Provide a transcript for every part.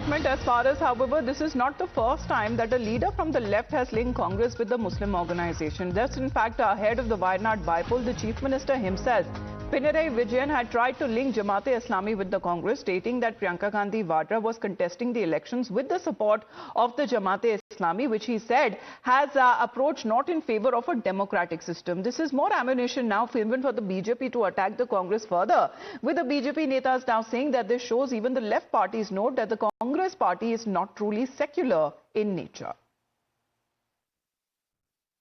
statement as far as, however, this is not the first time that a leader from the left has linked Congress with the Muslim organization. Just in fact, ahead of the Wayanad bypoll, the Chief Minister himself, Pinarayi Vijayan, had tried to link Jamaat-e-Islami with the Congress, stating that Priyanka Gandhi Vadra was contesting the elections with the support of the Jamaat-e-Islami, which he said has approached not in favor of a democratic system. This is more ammunition now even for the BJP to attack the Congress further, with the BJP netas now saying that this shows even the left parties note that the Congress party is not truly secular in nature.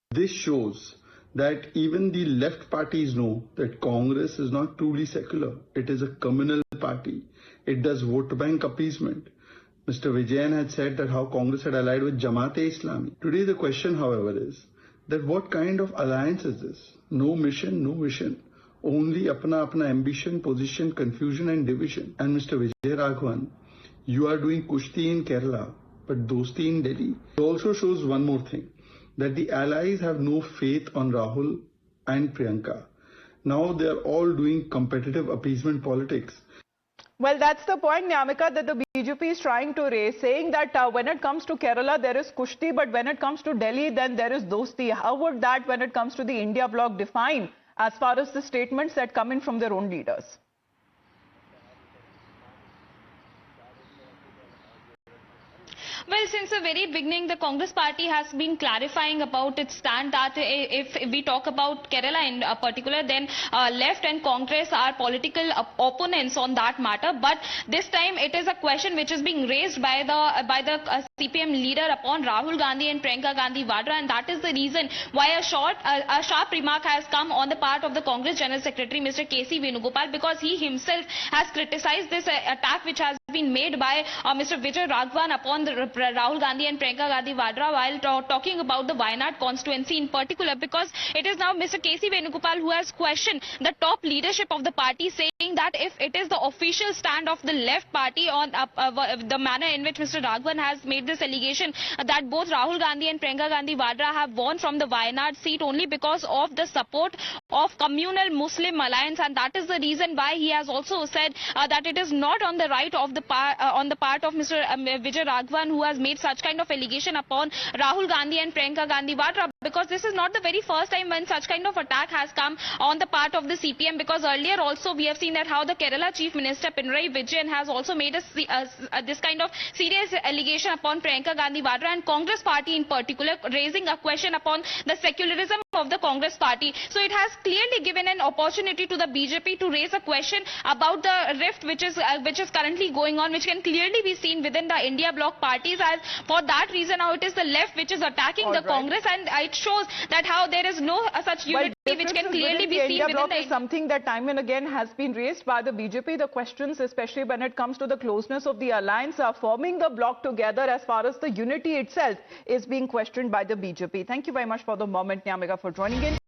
This shows that even the left parties know that Congress is not truly secular. It is a communal party. It does vote bank appeasement. Mr. Vijayan had said that how Congress had allied with Jamaat-e-Islami. Today the question, however, is that what kind of alliance is this? No mission, no vision. Only apna ambition, position, confusion and division. And Mr. Vijay Raghavan, you are doing kushti in Kerala, but dosti in Delhi. It also shows one more thing, that the allies have no faith on Rahul and Priyanka. Now they are all doing competitive appeasement politics. Well, that's the point, Nyamika, that the BJP is trying to raise, saying that when it comes to Kerala, there is kushti, but when it comes to Delhi, then there is dosti. How would that, when it comes to the India bloc, define as far as the statements that come in from their own leaders? Well, since the very beginning, the Congress party has been clarifying about its stand that if we talk about Kerala in particular, then left and Congress are political opponents on that matter. But this time it is a question which is being raised by the CPM leader upon Rahul Gandhi and Priyanka Gandhi Vadra, and that is the reason why a sharp remark has come on the part of the Congress General Secretary, Mr. K.C. Venugopal, because he himself has criticized this attack which has been made by Mr. Vijay Raghavan upon the Rahul Gandhi and Priyanka Gandhi Vadra while talking about the Wayanad constituency in particular, because it is now Mr. K.C. Venugopal who has questioned the top leadership of the party, saying that if it is the official stand of the left party on the manner in which Mr. Raghavan has made this allegation that both Rahul Gandhi and Priyanka Gandhi Vadra have won from the Wayanad seat only because of the support of communal Muslim alliance, and that is the reason why he has also said that it is not on the right of the on the part of Mr. Vijay Raghavan who has made such kind of allegation upon Rahul Gandhi and Priyanka Gandhi Vadra, because this is not the very first time when such kind of attack has come on the part of the CPM, because earlier also we have seen that how the Kerala Chief Minister Pinarayi Vijayan has also made this kind of serious allegation upon Priyanka Gandhi Vadra, and Congress party in particular raising a question upon the secularism of the Congress party. So it has clearly given an opportunity to the BJP to raise a question about the rift which is currently going on, which can clearly be seen within the India bloc parties. As for that reason, now it is the left which is attacking the Congress, and it shows that how there is no such unity which can clearly be seen within the... is something that time and again has been raised by the BJP. The questions, especially when it comes to the closeness of the alliance, are forming the bloc together as far as the unity itself is being questioned by the BJP. Thank you very much for the moment, Nyamika, for joining in.